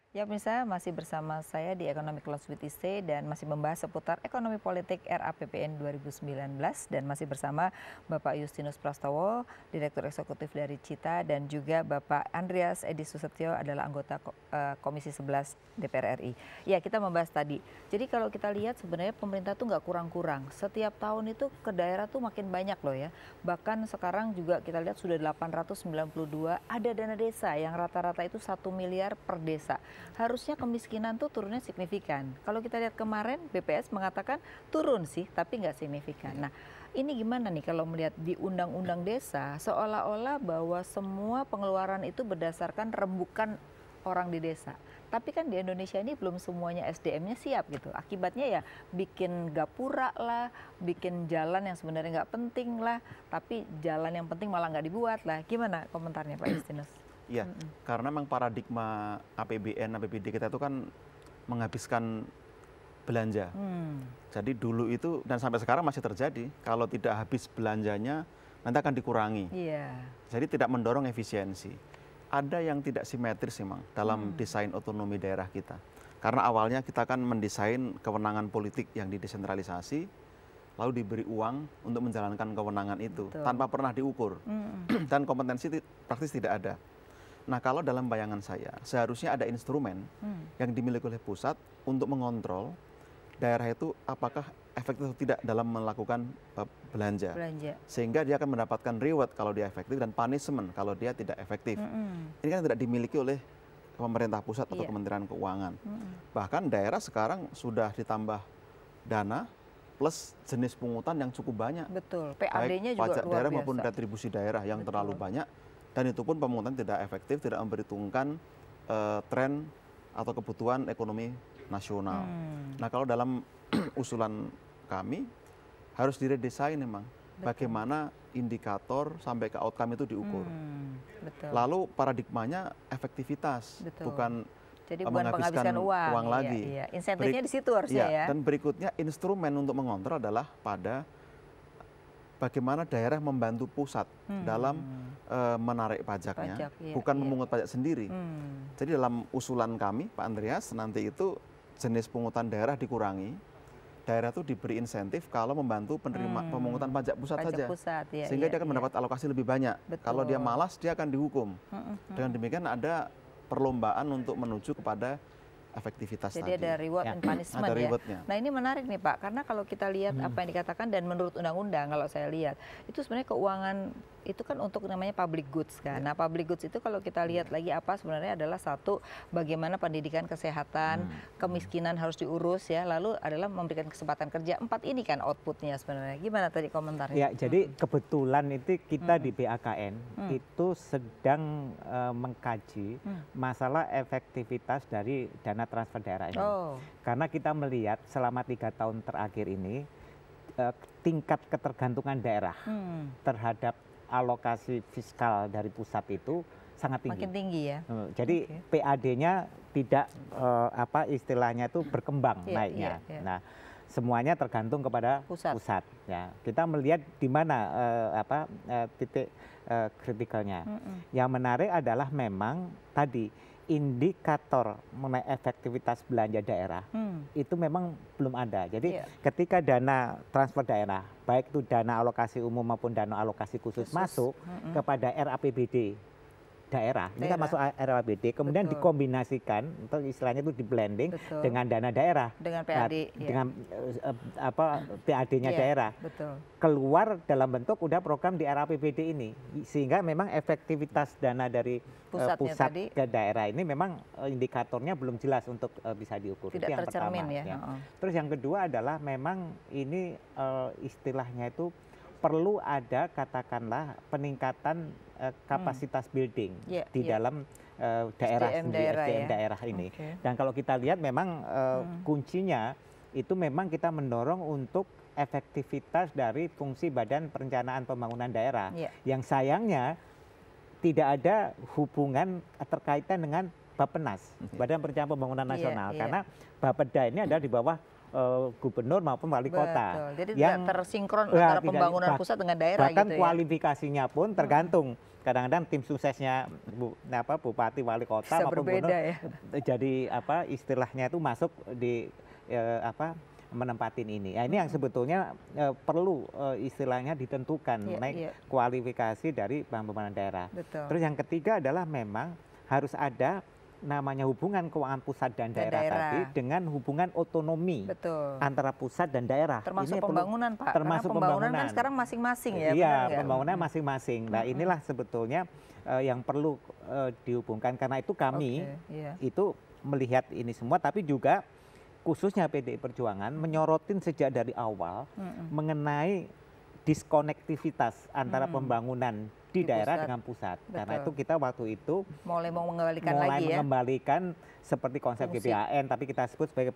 Ya, pemirsa masih bersama saya di Economic Class with IC dan masih membahas seputar ekonomi politik RAPBN 2019 dan masih bersama Bapak Justinus Prastowo, Direktur Eksekutif dari Cita, dan juga Bapak Andreas Edi Susetio adalah anggota Komisi 11 DPR RI. Ya, kita membahas tadi. Jadi kalau kita lihat sebenarnya pemerintah tuh nggak kurang-kurang. Setiap tahun itu ke daerah tuh makin banyak loh ya. Bahkan sekarang juga kita lihat sudah 892 ada dana desa yang rata-rata itu 1 miliar per desa. Harusnya kemiskinan tuh turunnya signifikan. Kalau kita lihat kemarin BPS mengatakan turun sih, tapi nggak signifikan. Nah, ini gimana nih kalau melihat di Undang-Undang Desa seolah-olah bahwa semua pengeluaran itu berdasarkan rembukan orang di desa. Tapi kan di Indonesia ini belum semuanya SDM-nya siap gitu. Akibatnya ya bikin gapura lah, bikin jalan yang sebenarnya nggak penting lah, tapi jalan yang penting malah nggak dibuat lah. Gimana komentarnya Pak Justinus? Iya, karena memang paradigma APBN, APBD kita itu kan menghabiskan belanja. Jadi dulu itu dan sampai sekarang masih terjadi, kalau tidak habis belanjanya nanti akan dikurangi. Jadi tidak mendorong efisiensi. Ada yang tidak simetris memang dalam desain otonomi daerah kita. Karena awalnya kita kan mendesain kewenangan politik yang didesentralisasi, lalu diberi uang untuk menjalankan kewenangan itu. Betul. Tanpa pernah diukur. Dan kompetensi praktis tidak ada. Nah, kalau dalam bayangan saya, seharusnya ada instrumen yang dimiliki oleh pusat untuk mengontrol daerah itu apakah efektif atau tidak dalam melakukan belanja. Sehingga dia akan mendapatkan reward kalau dia efektif dan punishment kalau dia tidak efektif. Ini kan tidak dimiliki oleh pemerintah pusat atau Kementerian Keuangan. Bahkan daerah sekarang sudah ditambah dana plus jenis pungutan yang cukup banyak. Betul, PAD-nya juga pajak luar daerah biasa. maupun retribusi daerah yang terlalu banyak. Dan itu pun pemungutan tidak efektif, tidak memperhitungkan tren atau kebutuhan ekonomi nasional. Nah, kalau dalam usulan kami harus diredesain memang bagaimana indikator sampai ke outcome itu diukur. Lalu paradigmanya efektivitas, bukan jadi menghabiskan uang lagi. Iya. Insentifnya di situ harusnya ya. Dan berikutnya instrumen untuk mengontrol adalah pada bagaimana daerah membantu pusat dalam menarik pajaknya, bukan memungut pajak sendiri. Jadi dalam usulan kami, Pak Andreas, nanti itu jenis pungutan daerah dikurangi, daerah itu diberi insentif kalau membantu penerima pemungutan pajak pusat saja, sehingga dia akan mendapat alokasi lebih banyak. Kalau dia malas, dia akan dihukum. Dengan demikian ada perlombaan untuk menuju kepada efektivitas jadi tadi. ada reward and punishment ada ya. Nah, ini menarik nih Pak, karena kalau kita lihat apa yang dikatakan dan menurut undang-undang kalau saya lihat itu sebenarnya keuangan itu kan untuk namanya public goods kan. Nah, public goods itu kalau kita lihat lagi apa sebenarnya adalah satu bagaimana pendidikan, kesehatan, kemiskinan harus diurus ya, lalu adalah memberikan kesempatan kerja. 4 ini kan outputnya sebenarnya. Gimana tadi komentarnya? Ya, jadi kebetulan itu kita di BAKN itu sedang mengkaji masalah efektivitas dari dana transfer daerah ini. Karena kita melihat selama 3 tahun terakhir ini tingkat ketergantungan daerah terhadap alokasi fiskal dari pusat itu sangat tinggi. Makin tinggi ya. Jadi PAD-nya tidak istilahnya itu berkembang naiknya. Nah, semuanya tergantung kepada pusat. Ya, kita melihat di mana titik kritikalnya. Yang menarik adalah memang tadi indikator mengenai efektivitas belanja daerah itu memang belum ada. Jadi ketika dana transfer daerah, baik itu dana alokasi umum maupun dana alokasi khusus masuk kepada RAPBD daerah, ini kan masuk RAPBD, kemudian dikombinasikan, atau istilahnya itu di blending dengan dana daerah, dengan PAD, dengan PAD-nya daerah, keluar dalam bentuk udah program di RAPBD ini, sehingga memang efektivitas dana dari pusat ke daerah ini memang indikatornya belum jelas untuk bisa diukur. Tidak itu yang tercermin pertama. Ya. Terus yang kedua adalah memang ini istilahnya itu perlu ada katakanlah peningkatan kapasitas building di dalam daerah SDM daerah ini. Dan kalau kita lihat memang kuncinya itu memang kita mendorong untuk efektivitas dari fungsi Badan Perencanaan Pembangunan Daerah. Yang sayangnya tidak ada hubungan terkaitan dengan Bappenas, Badan Perencanaan Pembangunan Nasional, karena Bapeda ini adalah di bawah gubernur maupun wali kota. Jadi yang tidak tersinkron antara pembangunan pusat dengan daerah bahkan gitu ya. kualifikasinya pun tergantung. Kadang-kadang tim suksesnya bupati wali kota bisa maupun berbeda, gubernur ya. jadi istilahnya itu masuk di menempatin ini. Nah, ini yang sebetulnya perlu istilahnya ditentukan kualifikasi dari pembangunan daerah. Betul. Terus yang ketiga adalah memang harus ada namanya hubungan keuangan pusat dan daerah tadi dengan hubungan otonomi antara pusat dan daerah. Termasuk ini pembangunan, Pak. Termasuk pembangunan kan sekarang masing-masing ya. Iya, pembangunan masing-masing. Nah, inilah sebetulnya yang perlu dihubungkan, karena itu kami itu melihat ini semua, tapi juga khususnya PDI Perjuangan menyorotin sejak dari awal mengenai diskonektivitas antara pembangunan di daerah dengan pusat. Karena itu kita waktu itu mulai mengembalikan seperti konsep GBHN, tapi kita sebut sebagai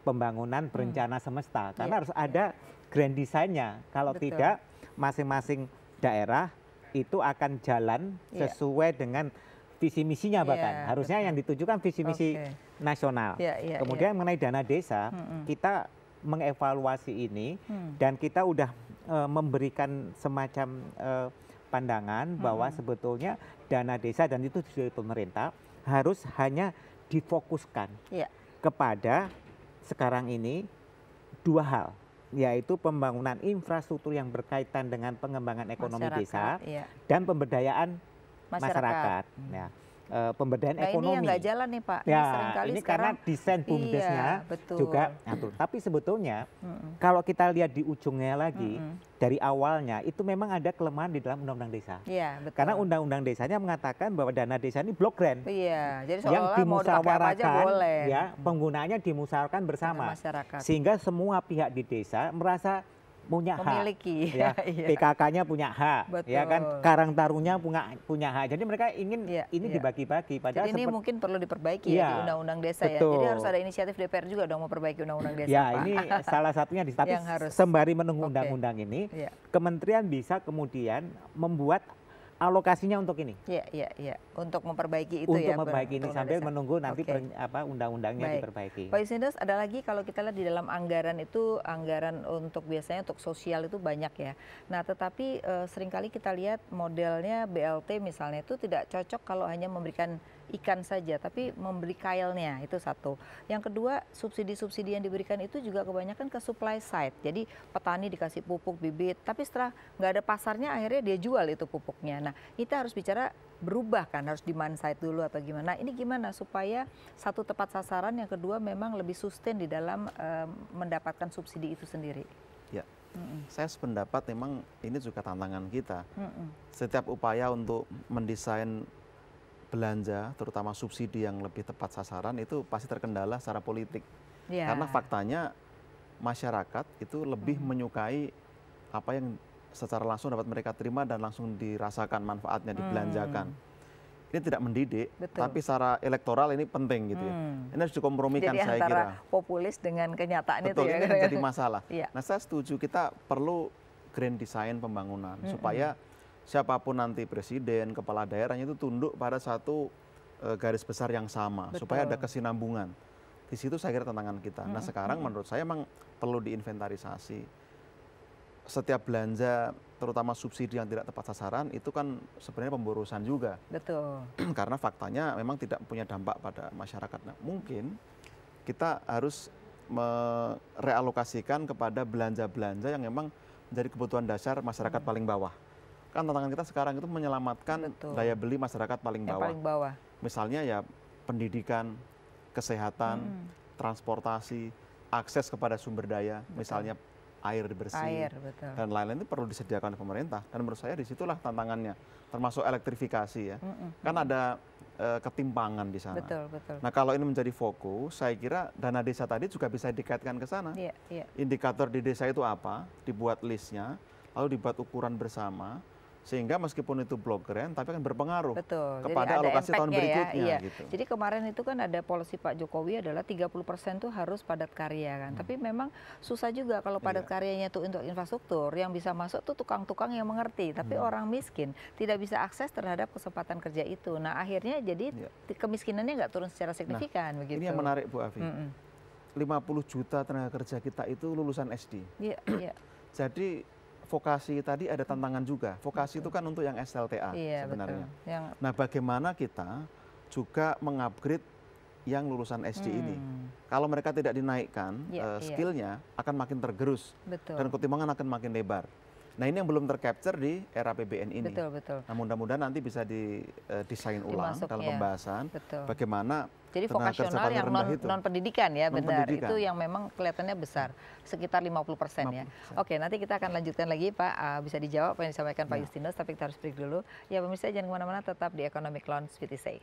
pembangunan berencana semesta. Karena harus ada grand design-nya. Kalau tidak, masing-masing daerah itu akan jalan sesuai dengan visi misinya bahkan. Harusnya yang ditujukan visi misi nasional. Kemudian mengenai dana desa, kita mengevaluasi ini dan kita udah memberikan semacam pandangan bahwa sebetulnya dana desa dan itu dari pemerintah harus hanya difokuskan kepada sekarang ini dua hal, yaitu pembangunan infrastruktur yang berkaitan dengan pengembangan ekonomi desa dan pemberdayaan masyarakat. Pemberdayaan ekonomi. Ini yang nggak jalan nih Pak. Ini karena desain BUMDes-nya juga ngatur. Tapi sebetulnya kalau kita lihat di ujungnya lagi, dari awalnya itu memang ada kelemahan di dalam undang-undang desa. Karena undang-undang desanya mengatakan bahwa dana desa ini block grant. Jadi yang dimusyawarahkan, penggunaannya dimusyawarahkan bersama. Sehingga semua pihak di desa merasa punya memiliki hak, PKK-nya punya hak, ya kan, Karang Taruna punya hak. Jadi mereka ingin ini dibagi-bagi. Padahal jadi ini mungkin perlu diperbaiki di undang-undang desa ya. Jadi harus ada inisiatif DPR juga dong memperbaiki undang-undang desa. Pak. Ini salah satunya. Tapi sembari menunggu undang-undang ini, kementerian bisa kemudian membuat alokasinya untuk ini. Untuk memperbaiki itu untuk memperbaiki ini sambil menunggu nanti undang-undangnya diperbaiki. Pak Justinus, ada lagi kalau kita lihat di dalam anggaran itu, anggaran untuk biasanya untuk sosial itu banyak ya. Nah, tetapi seringkali kita lihat modelnya BLT misalnya itu tidak cocok kalau hanya memberikan ikan saja, tapi memberi kailnya, itu satu. Yang kedua, subsidi-subsidi yang diberikan itu juga kebanyakan ke supply side. Jadi petani dikasih pupuk, bibit, tapi setelah nggak ada pasarnya akhirnya dia jual itu pupuknya. Nah, kita harus bicara berubah kan, harus demand side dulu atau gimana. Ini gimana supaya satu tepat sasaran, yang kedua memang lebih sustain di dalam mendapatkan subsidi itu sendiri. Ya, saya sependapat memang ini juga tantangan kita. Setiap upaya untuk mendesain belanja, terutama subsidi yang lebih tepat sasaran itu pasti terkendala secara politik. Karena faktanya masyarakat itu lebih menyukai apa yang secara langsung dapat mereka terima dan langsung dirasakan manfaatnya, dibelanjakan. Ini tidak mendidik, tapi secara elektoral ini penting gitu ya. Ini harus dikompromikan saya kira. Jadi antara populis dengan kenyataan itu ya. Betul, ini jadi masalah. Nah, saya setuju kita perlu grand design pembangunan supaya siapapun nanti presiden, kepala daerahnya itu tunduk pada satu garis besar yang sama, supaya ada kesinambungan. Di situ saya kira tantangan kita. Nah, sekarang menurut saya memang perlu diinventarisasi. Setiap belanja, terutama subsidi yang tidak tepat sasaran, itu kan sebenarnya pemborosan juga. Karena faktanya memang tidak punya dampak pada masyarakat. Nah, mungkin kita harus merealokasikan kepada belanja-belanja yang memang menjadi kebutuhan dasar masyarakat paling bawah. Kan tantangan kita sekarang itu menyelamatkan daya beli masyarakat paling bawah. Misalnya ya pendidikan, kesehatan, transportasi, akses kepada sumber daya, misalnya air bersih, dan lain-lain itu perlu disediakan oleh pemerintah. Dan menurut saya disitulah tantangannya, termasuk elektrifikasi ya. Kan ada ketimpangan di sana. Nah, kalau ini menjadi fokus, saya kira dana desa tadi juga bisa dikaitkan ke sana. Indikator di desa itu apa, dibuat listnya, lalu dibuat ukuran bersama, sehingga meskipun itu block grant tapi akan berpengaruh kepada alokasi tahun berikutnya. Gitu. Jadi kemarin itu kan ada polisi Pak Jokowi adalah 30% tuh harus padat karya kan. Tapi memang susah juga kalau padat karyanya itu untuk infrastruktur, yang bisa masuk tuh tukang-tukang yang mengerti, tapi orang miskin tidak bisa akses terhadap kesempatan kerja itu. Nah, akhirnya jadi kemiskinannya nggak turun secara signifikan begitu. Ini yang menarik Bu Afi. juta tenaga kerja kita itu lulusan SD. Iya, iya. Jadi vokasi tadi ada tantangan juga. Vokasi itu kan untuk yang SLTA sebenarnya. Nah, bagaimana kita juga mengupgrade yang lulusan SD ini. Kalau mereka tidak dinaikkan skillnya akan makin tergerus. Dan ketimpangan akan makin lebar. Nah, ini yang belum tercapture di era APBN ini. Nah, mudah-mudahan nanti bisa didesain ulang dalam pembahasan bagaimana. Jadi vokasional yang non pendidikan ya, benar. Itu yang memang kelihatannya besar, sekitar 50% ya. Oke, nanti kita akan lanjutkan lagi Pak, bisa dijawab apa yang disampaikan Pak Justinus, tapi kita harus break dulu. Ya pemirsa, jangan kemana-mana, tetap di Economic Lounge with ISEI.